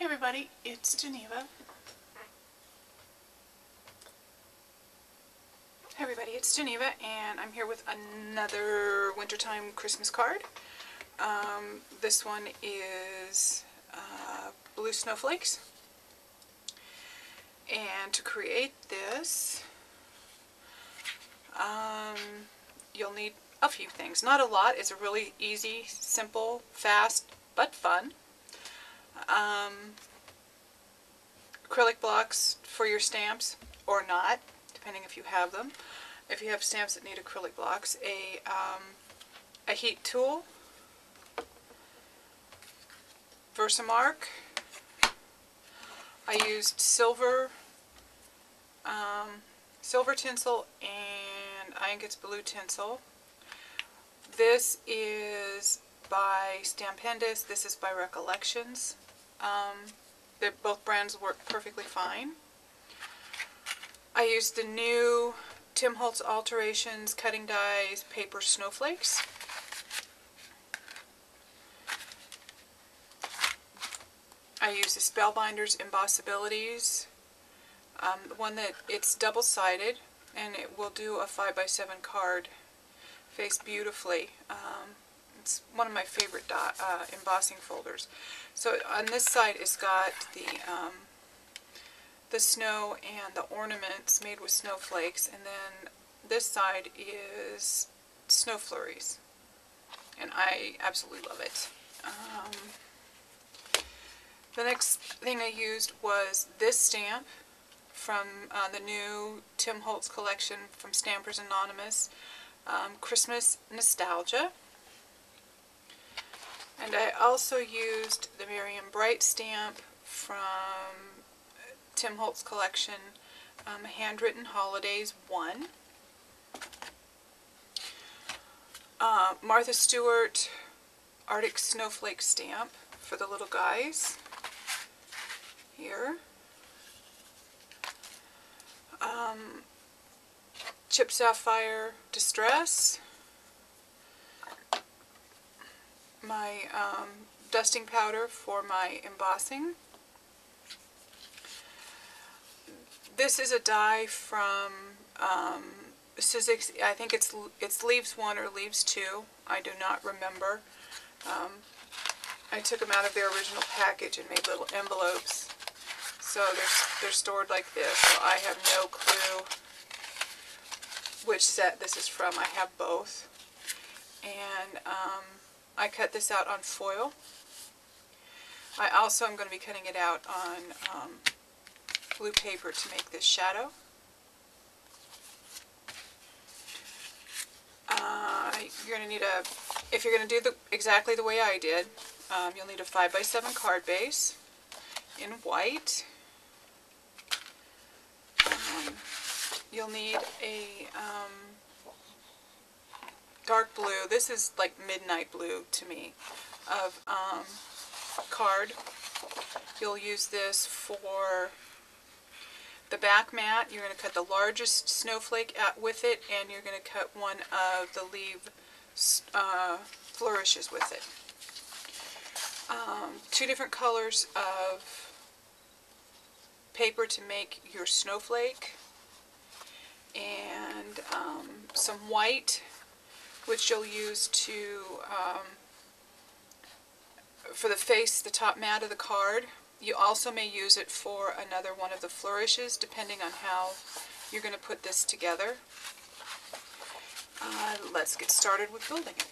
everybody, it's Geneva. Hey everybody, it's Geneva, and I'm here with another wintertime Christmas card. This one is blue snowflakes. And to create this, you'll need a few things. Not a lot. It's a really easy, simple, fast, but fun. Acrylic blocks for your stamps, or not, depending if you have them. If you have stamps that need acrylic blocks, a heat tool, Versamark. I used silver tinsel and I think it's blue tinsel. This is by Stampendous. This is by Recollections. Both brands work perfectly fine. I used the new Tim Holtz Alterations Cutting Dies Paper Snowflakes. I used the Spellbinders Embossabilities. The one that it's double-sided, and it will do a 5x7 card face beautifully. It's one of my favorite embossing folders. So on this side it's got the snow and the ornaments made with snowflakes, and then this side is snow flurries, and I absolutely love it. The next thing I used was this stamp from the new Tim Holtz collection from Stampers Anonymous, Christmas Nostalgia. And I also used the Miriam Bright stamp from Tim Holtz collection, Handwritten Holidays 1. Martha Stewart Arctic Snowflake stamp for the little guys here. Chip Sapphire Distress. My dusting powder for my embossing. This is a die from Sizzix. I think it's Leaves 1 or Leaves 2. I do not remember. I took them out of their original package and made little envelopes. So they're stored like this. So I have no clue which set this is from. I have both. And I cut this out on foil. I also am going to be cutting it out on blue paper to make this shadow. You're going to need if you're going to do exactly the way I did, you'll need a 5x7 card base in white. You'll need a dark blue. This is like midnight blue to me, of card. You'll use this for the back mat. You're going to cut the largest snowflake with it, and you're going to cut one of the leaf flourishes with it. Two different colors of paper to make your snowflake, and some white, which you'll use for the face, the top mat of the card. You also may use it for another one of the flourishes, depending on how you're going to put this together. Let's get started with building it.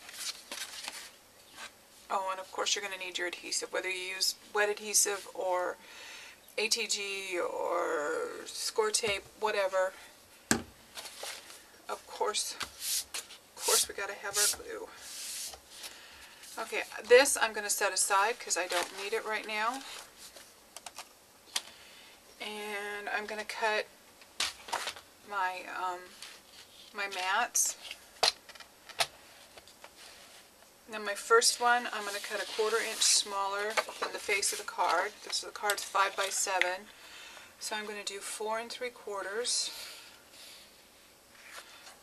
Oh, and of course you're going to need your adhesive, whether you use wet adhesive or ATG or score tape, whatever. Of course we got to have our glue. Okay, this I'm going to set aside because I don't need it right now. And I'm going to cut my my mats. Now my first one, I'm going to cut a 1/4 inch smaller than the face of the card. This the card's 5x7, so I'm going to do 4 3/4.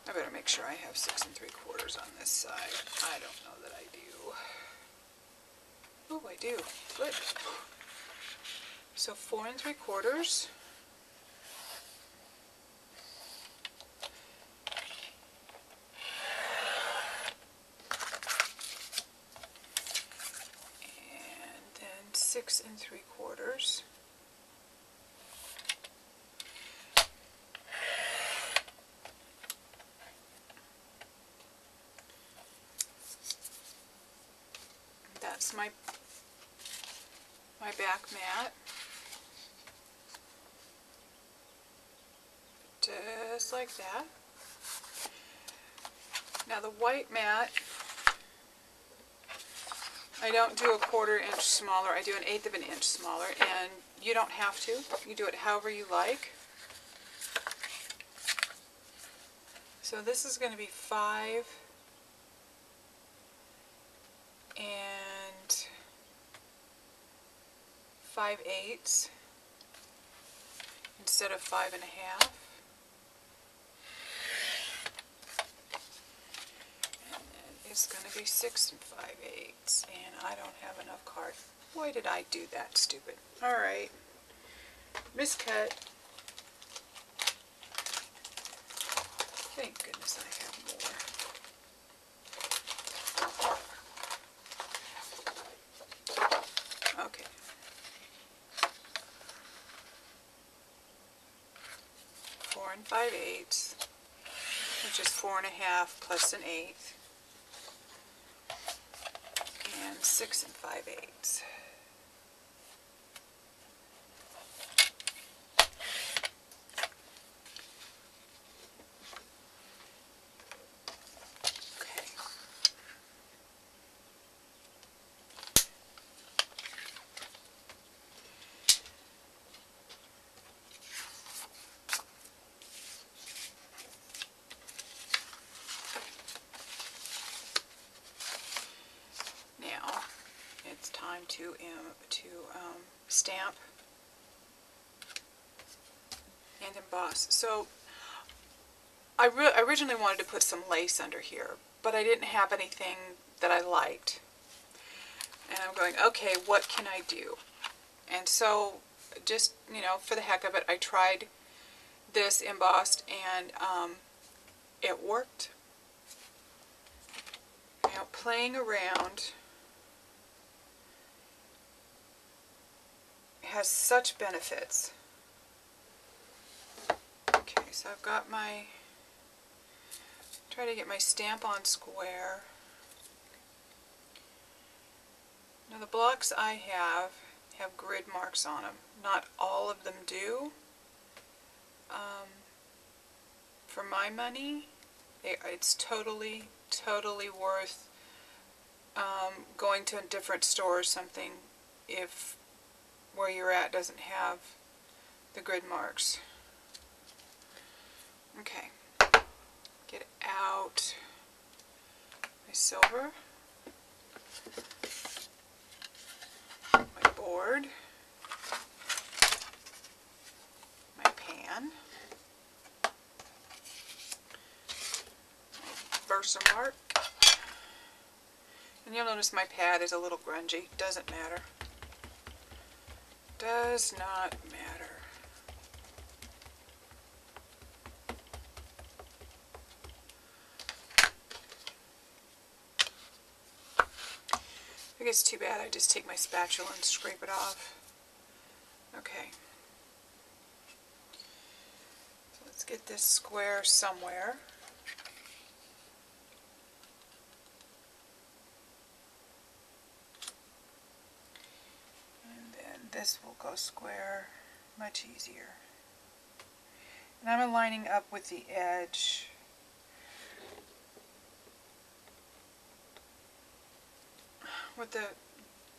I better make sure I have 6 3/4 on this side. I don't know that I do. Oh, I do. Good. So 4 3/4. And then 6 3/4. That's my back mat. Just like that. Now the white mat, I don't do a 1/4 inch smaller, I do an 1/8 of an inch smaller, and you don't have to. You do it however you like. So this is going to be 5 5/8 instead of 5 1/2. And then it's going to be 6 5/8, and I don't have enough card. Why did I do that, stupid? Alright. Miscut. Thank goodness I have more. Okay. Four 5/8, which is 4 1/2 plus an 1/8, and 6 5/8. Time to stamp and emboss. So I originally wanted to put some lace under here, but I didn't have anything that I liked. And I'm going, okay, what can I do? And so just, for the heck of it, I tried this embossed, and it worked. Playing around has such benefits. Okay, so I've got try to get my stamp on square. Now the blocks I have grid marks on them. Not all of them do. For my money, it's totally worth going to a different store or something if where you're at doesn't have the grid marks. Okay, get out my silver, my board, my pan, my Versamark, and you'll notice my pad is a little grungy. Doesn't matter. Does not matter. If it gets too bad, I just take my spatula and scrape it off. Okay. So let's get this square somewhere. This will go square much easier. And I'm aligning up with the edge. With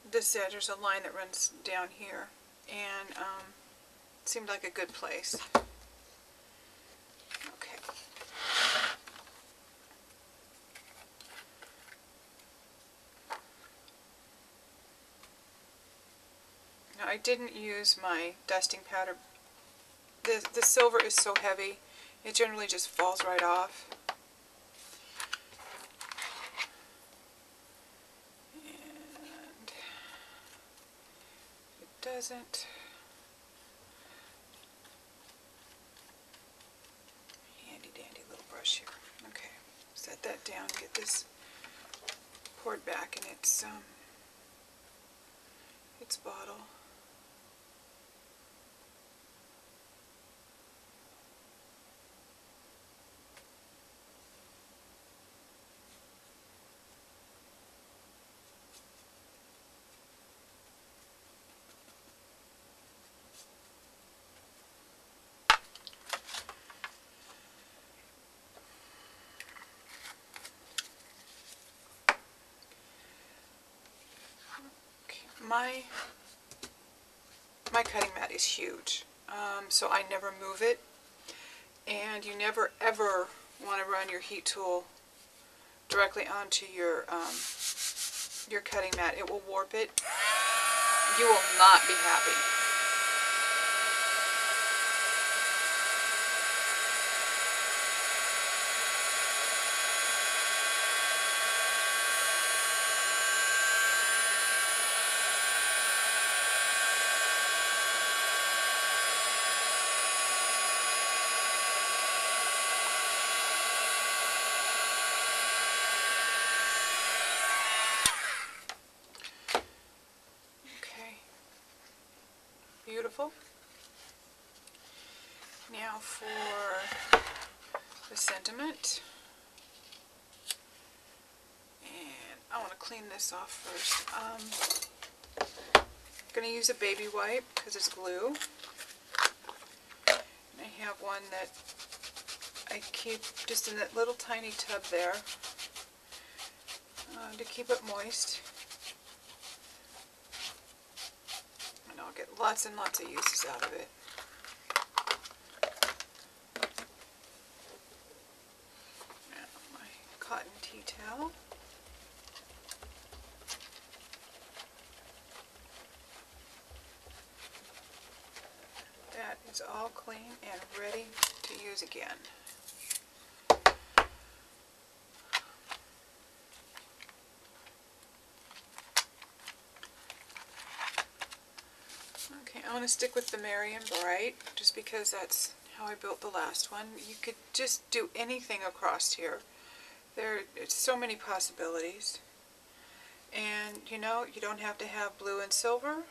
this edge, there's a line that runs down here, and it seemed like a good place. Okay. I didn't use my dusting powder. The silver is so heavy, it generally just falls right off. And it doesn't. that down, get this poured back in its bottle. My cutting mat is huge, so I never move it, and you never ever want to run your heat tool directly onto your cutting mat. It will warp it. You will not be happy. Beautiful. Now for the sentiment. And I want to clean this off first. I'm going to use a baby wipe because it's glue. And I have one that I keep just in that little tiny tub there to keep it moist. I'll get lots and lots of uses out of it. Now my cotton tea towel. That is all clean and ready to use again. Okay, I want to stick with the Merry and Bright, just because that's how I built the last one. You could just do anything across here. It's so many possibilities. And you know, you don't have to have blue and silver.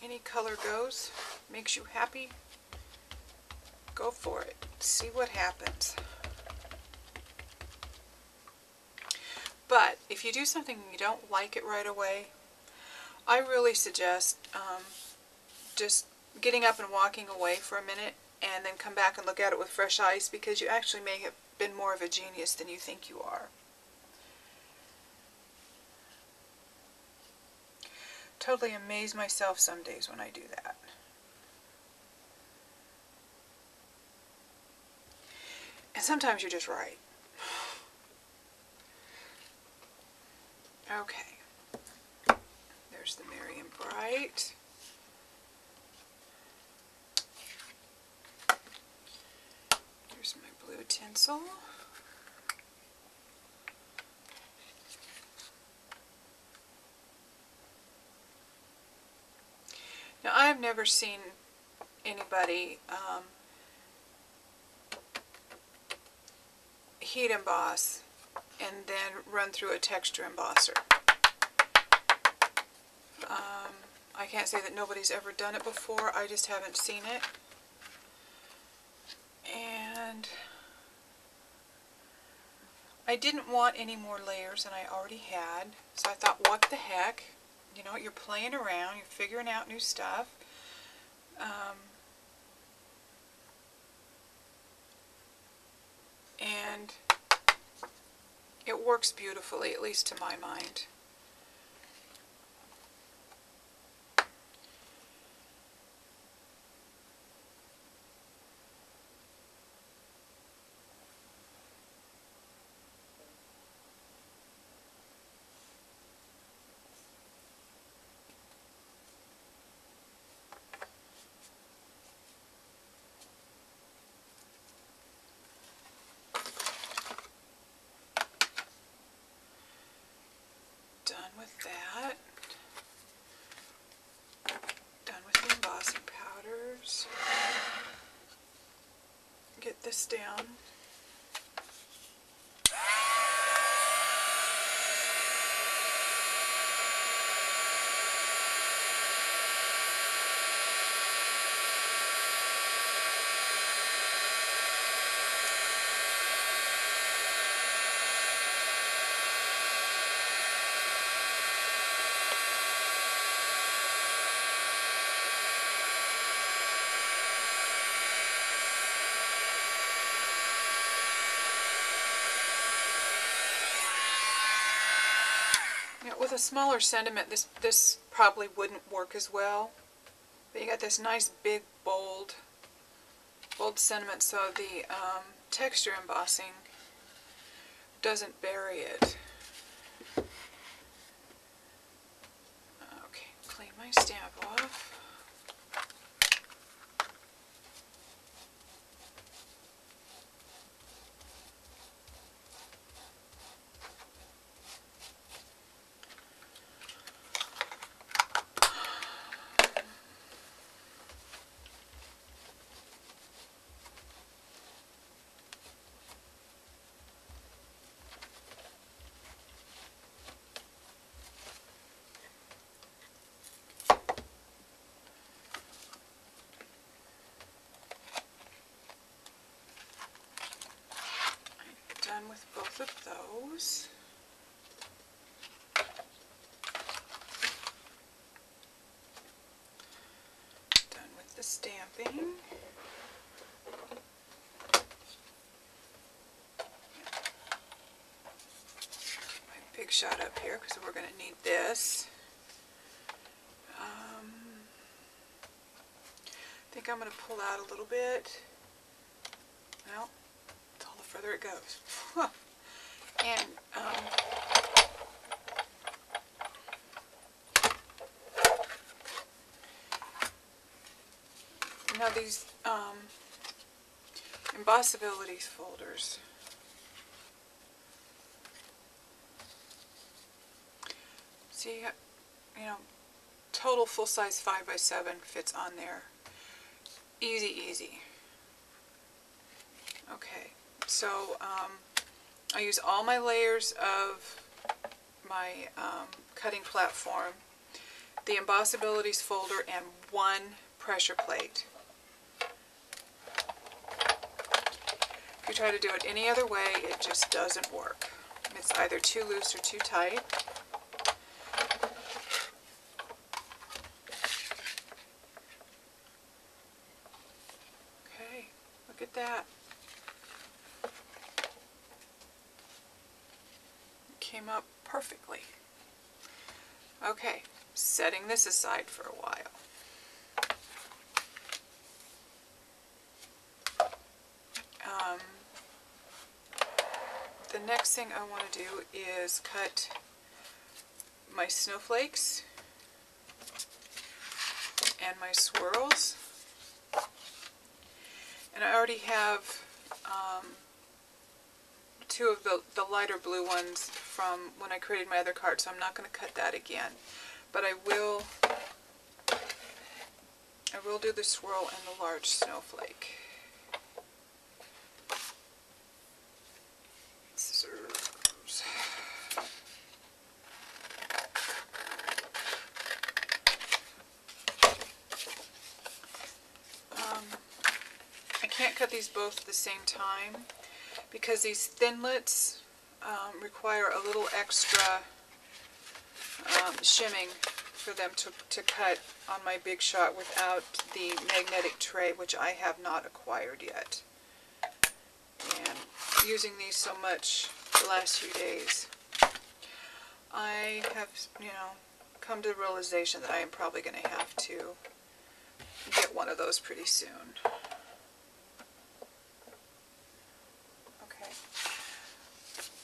Any color goes, makes you happy. Go for it. See what happens. But if you do something and you don't like it right away, I really suggest just getting up and walking away for a minute and then come back and look at it with fresh eyes, because you actually may have been more of a genius than you think you are. Totally amaze myself some days when I do that. And sometimes you're just right. Okay, there's the Merry and Bright. Here's my blue tinsel. Now, I've never seen anybody heat emboss and then run through a texture embosser. I can't say that nobody's ever done it before, I just haven't seen it. And I didn't want any more layers than I already had, so I thought, what the heck? You know, you're playing around, you're figuring out new stuff. And it works beautifully, at least to my mind. With that, done with the embossing powders. this down. With a smaller sentiment, this probably wouldn't work as well. But you got this nice big bold sentiment, so the texture embossing doesn't bury it. Okay, clean my stamp off. Done with both of those. Done with the stamping. My big shot up here because we're going to need this. I think I'm going to pull out a little bit. Well, all the further it goes. And now these embossabilities folders. See, you know, total full-size 5x7 fits on there. Easy, easy. Okay, so I use all my layers of my cutting platform, the embossabilities folder, and one pressure plate. If you try to do it any other way, it just doesn't work. It's either too loose or too tight. Okay, look at that. Came up perfectly. Okay, setting this aside for a while. The next thing I want to do is cut my snowflakes and my swirls. And I already have two of the lighter blue ones from when I created my other card, so I'm not going to cut that again. But I will do the swirl and the large snowflake. Scissors. I can't cut these both at the same time because these Thinlits require a little extra shimming for them to cut on my big shot without the magnetic tray, which I have not acquired yet. And using these so much the last few days, I have, you know, come to the realization that I am probably going to have to get one of those pretty soon. Okay.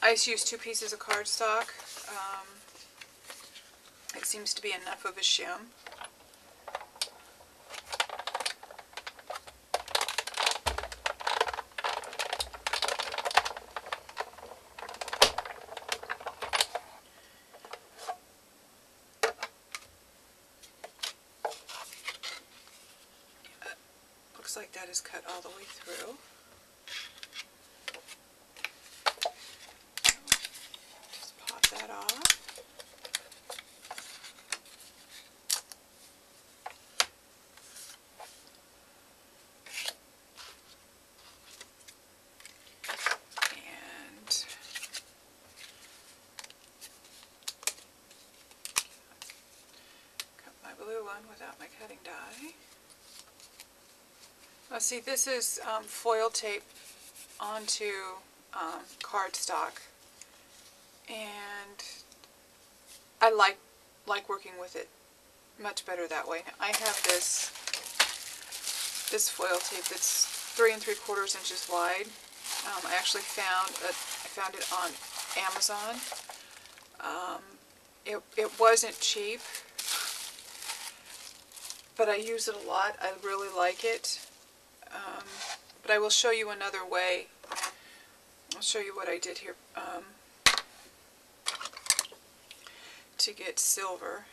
I just used 2 pieces of cardstock. It seems to be enough of a shim. Looks like that is cut all the way through. cutting die. Now see, this is foil tape onto cardstock, and I like working with it much better that way. Now, I have this foil tape that's 3 3/4 inches wide. I actually found it on Amazon. It wasn't cheap, but I use it a lot. I really like it. But I will show you another way. I'll show you what I did here to get silver.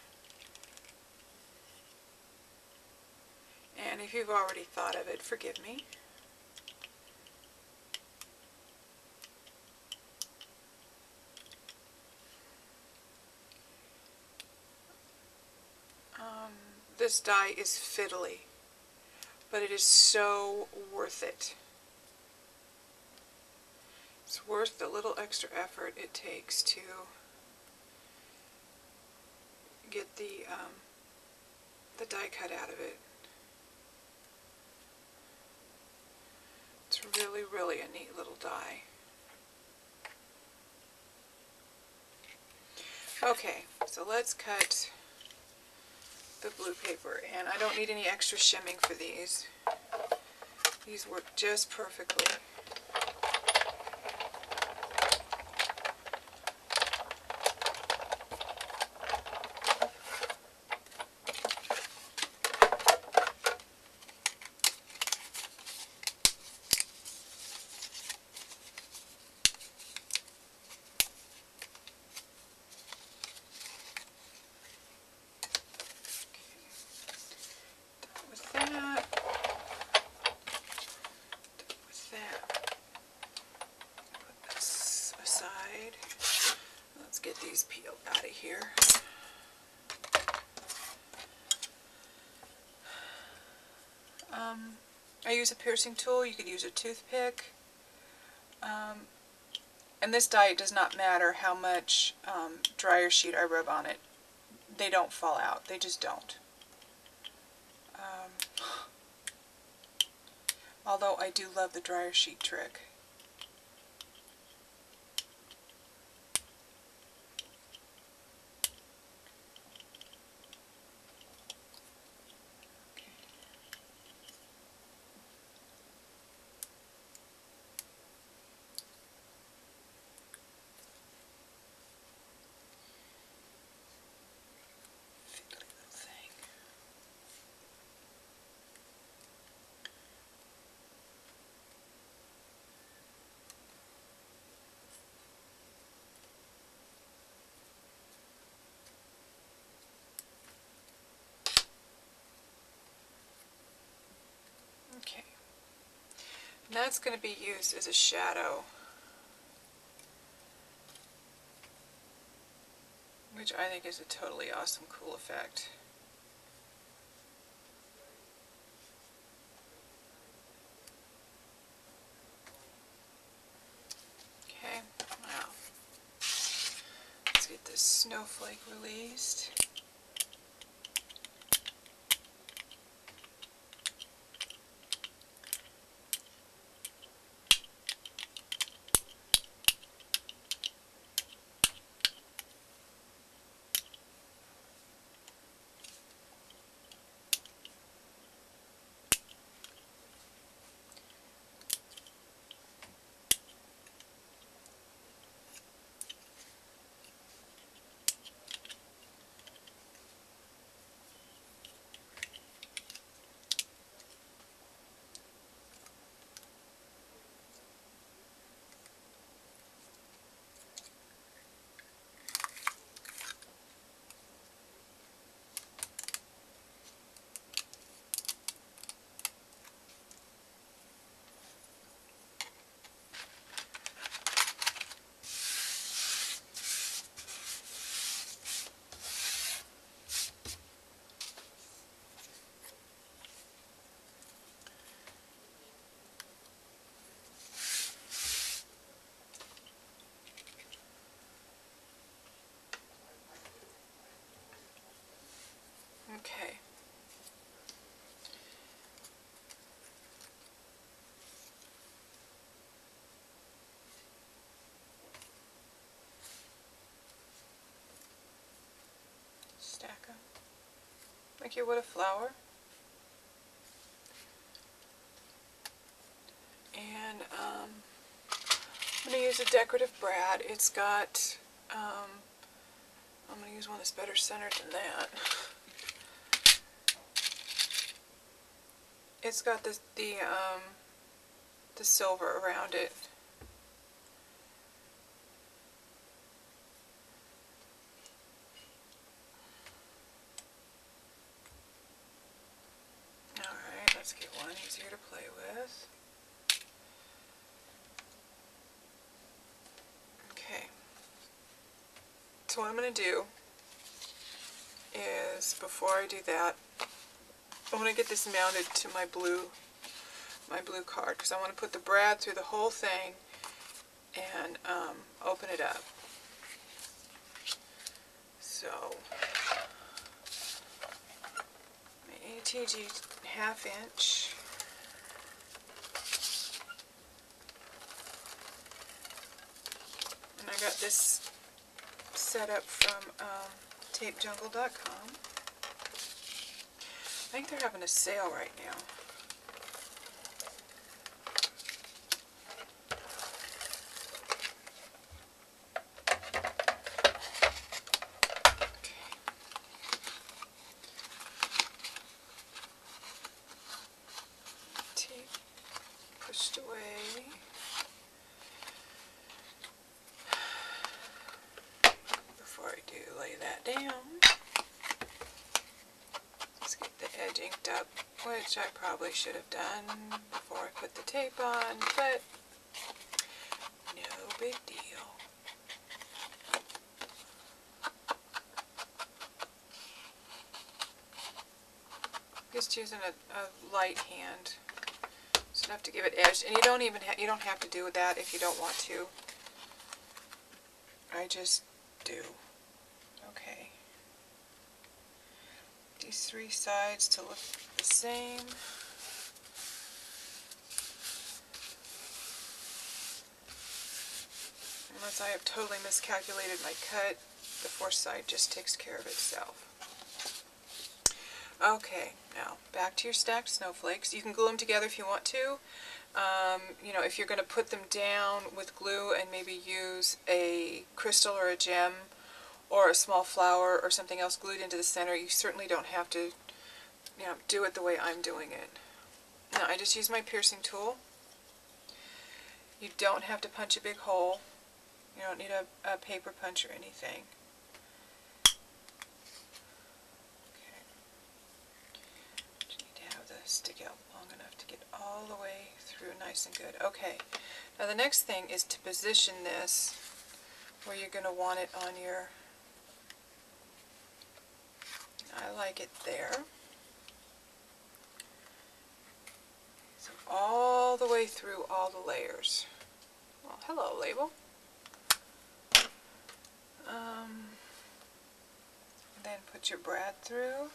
And if you've already thought of it, forgive me. This die is fiddly, but it is so worth it. It's worth the little extra effort it takes to get the die cut out of it. It's really, really a neat little die. Okay, so let's cut the blue paper, and I don't need any extra shimming for these. These work just perfectly. Get these peeled out of here. I use a piercing tool. You could use a toothpick. And this die, it does not matter how much dryer sheet I rub on it. They don't fall out. They just don't. Although I do love the dryer sheet trick. Okay, and that's going to be used as a shadow, which I think is a totally awesome, cool effect. Okay, now let's get this snowflake released. like you would a flower. And I'm going to use a decorative brad. It's got, I'm going to use one that's better centered than that. It's got the silver around it. Alright, let's get one easier to play with. Okay. So what I'm going to do is, before I do that, I want to get this mounted to my blue card, because I want to put the brad through the whole thing and open it up. So my ATG 1/2 inch. And I got this set up from tapejungle.com. I think they're having a sale right now. Tape pushed away. Before I do lay that down, let's get the edge inked up, which I probably should have done before I put the tape on, but no big deal. Just using a light hand, so enough to give it edge, and you don't have to do that if you don't want to. I just do. Okay. These 3 sides to look the same. Unless I have totally miscalculated my cut, the 4th side just takes care of itself. Okay, now back to your stacked snowflakes. You can glue them together if you want to. You know, if you're going to put them down with glue and maybe use a crystal or a gem or a small flower or something else glued into the center, you certainly don't have to, you know, do it the way I'm doing it. Now I just use my piercing tool. You don't have to punch a big hole. You don't need a paper punch or anything. Stick out long enough to get all the way through nice and good. Okay, now the next thing is to position this where you're going to want it on your, I like it there. So all the way through all the layers. Well, hello label. Then put your brad through.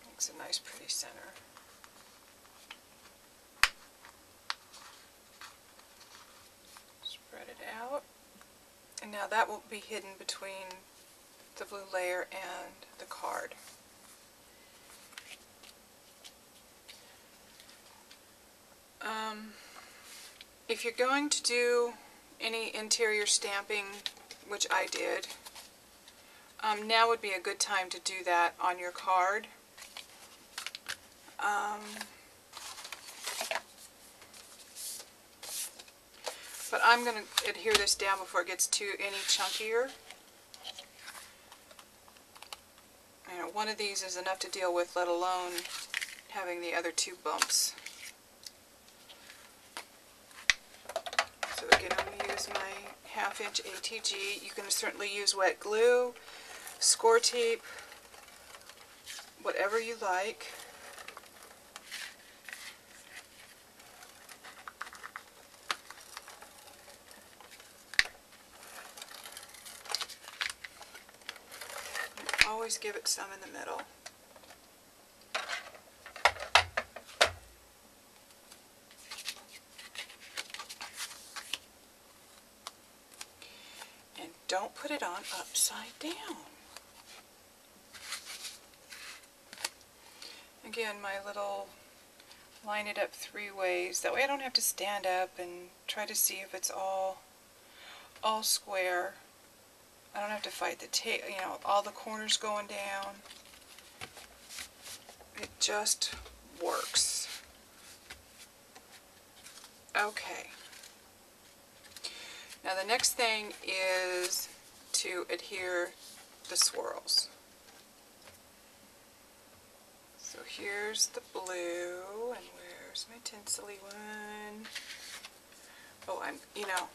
Makes a nice pretty center. Spread it out. And now that will be hidden between the blue layer and the card. If you're going to do any interior stamping, which I did, now would be a good time to do that on your card. But I'm going to adhere this down before it gets too any chunkier. You know, one of these is enough to deal with, let alone having the other 2 bumps. So again, I'm going to use my 1/2 inch ATG. You can certainly use wet glue, score tape, whatever you like. Always give it some in the middle. don't put it on upside down. Again, my little line it up 3 ways. That way I don't have to stand up and try to see if it's all square. I don't have to fight the tape, you know, all the corners going down. It just works. Okay. Now the next thing is to adhere the swirls. So here's the blue, and where's my tinsely one? Oh, you know,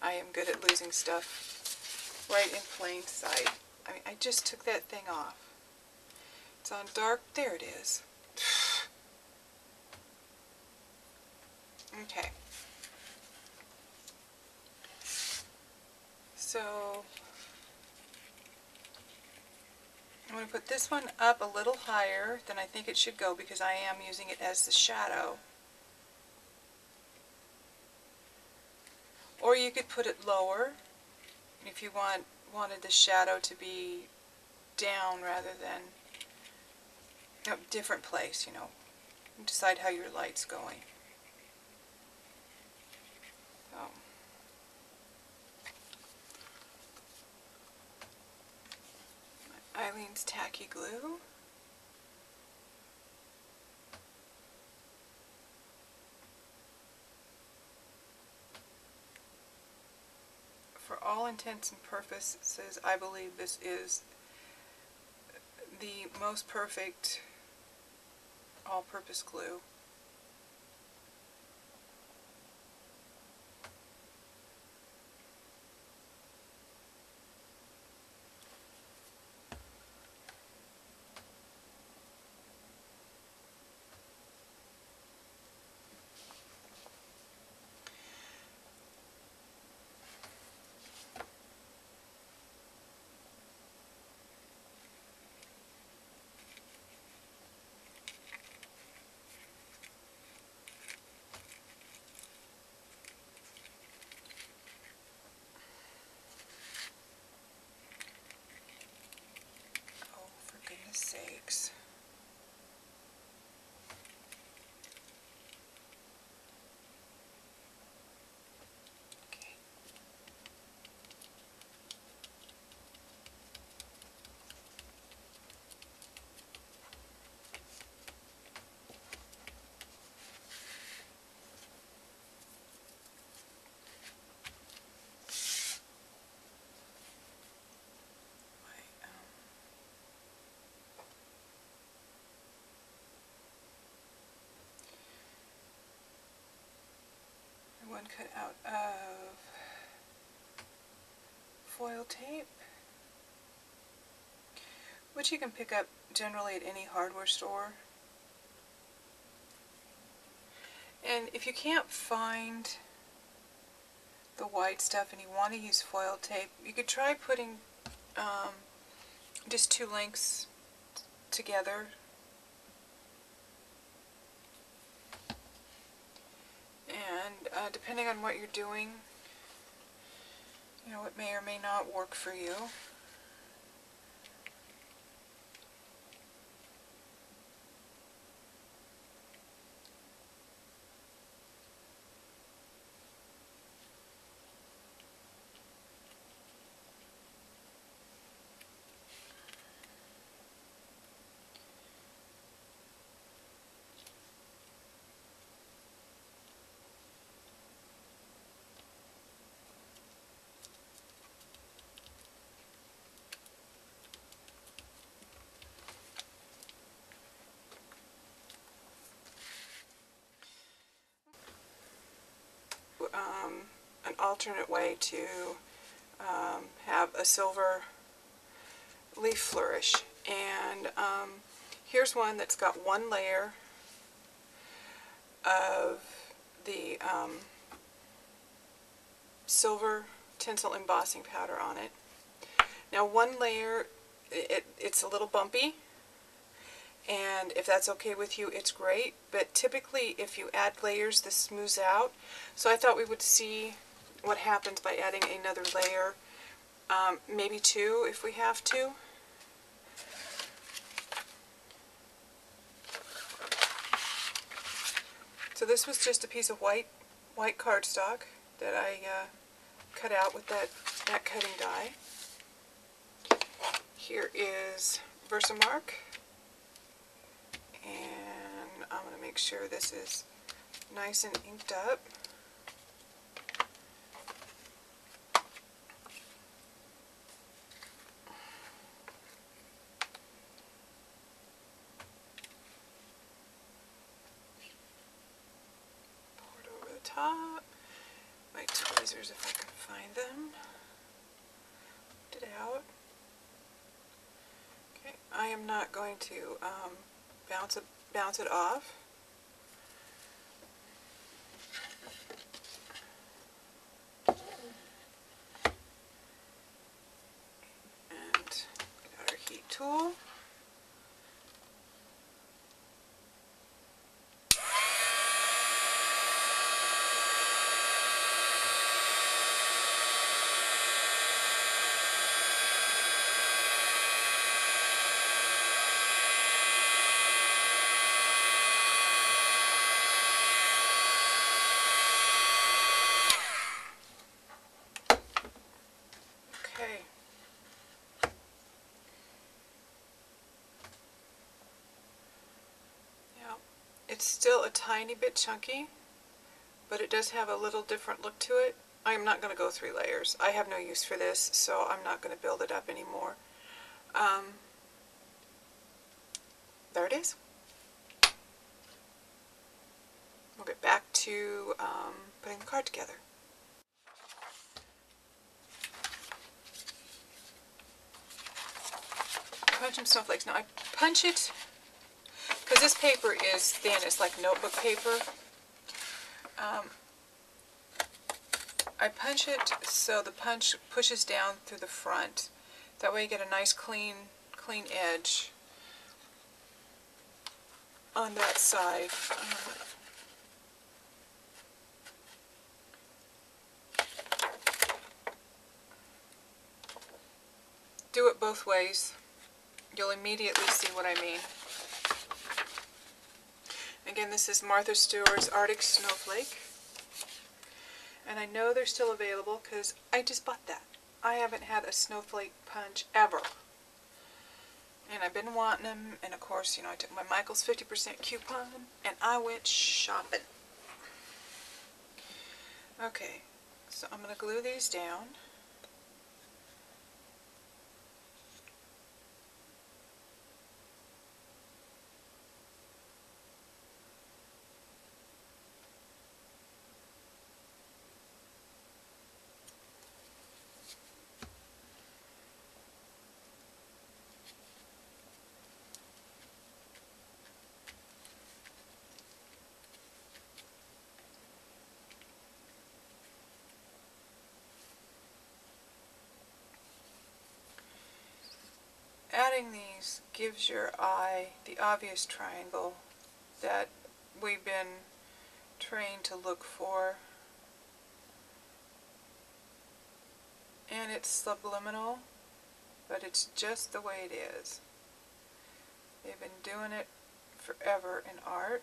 I am good at losing stuff right in plain sight. I mean, I just took that thing off. It's on dark, there it is. Okay. So, I'm going to put this one up a little higher than I think it should go because I am using it as the shadow. Or you could put it lower if you wanted the shadow to be down rather than a different place, you know. Decide how your light's going. So. Eileen's tacky glue. For all intents and purposes, I believe this is the most perfect all-purpose glue. Sakes. Okay. One cut out of foil tape, which you can pick up generally at any hardware store. And if you can't find the white stuff and you want to use foil tape, you could try putting just 2 lengths together. And depending on what you're doing, you know, it may or may not work for you. An alternate way to have a silver leaf flourish. And here's one that's got 1 layer of the silver tinsel embossing powder on it. Now 1 layer, it's a little bumpy, and if that's okay with you, it's great, but typically if you add layers, this smooths out. So I thought we would see what happens by adding another layer, maybe two if we have to. So this was just a piece of white cardstock that I cut out with that cutting die. Here is Versamark, and I'm going to make sure this is nice and inked up. Pour it over the top. My tweezers, if I can find them. Put it out. Okay, I am not going to bounce it off. And get out our heat tool. Okay. Now, it's still a tiny bit chunky, but it does have a little different look to it. I am not going to go 3 layers. I have no use for this, so I'm not going to build it up anymore. There it is. We'll get back to putting the card together. Punch some snowflakes. Now I punch it because this paper is thin. It's like notebook paper. I punch it so the punch pushes down through the front. That way you get a nice clean edge on that side. Do it both ways. You'll immediately see what I mean. Again, this is Martha Stewart's Arctic Snowflake. And I know they're still available because I just bought that. I haven't had a snowflake punch ever. And I've been wanting them, and of course, you know, I took my Michael's 50% coupon, and I went shopping. Okay, so I'm going to glue these down. Adding these gives your eye the obvious triangle that we've been trained to look for. And it's subliminal, but it's just the way it is. They've been doing it forever in art.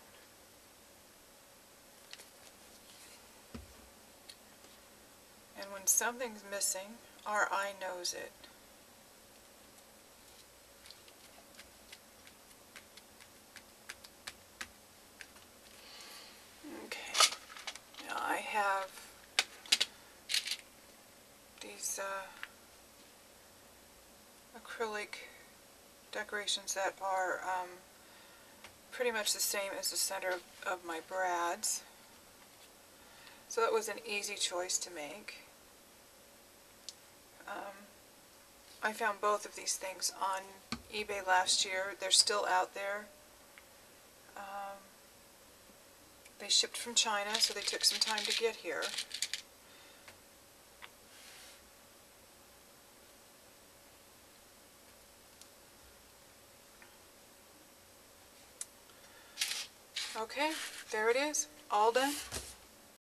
And when something's missing, our eye knows it. I have these acrylic decorations that are pretty much the same as the center of my brads. So that was an easy choice to make. I found both of these things on eBay last year. They're still out there. They shipped from China, so they took some time to get here. Okay, there it is, all done.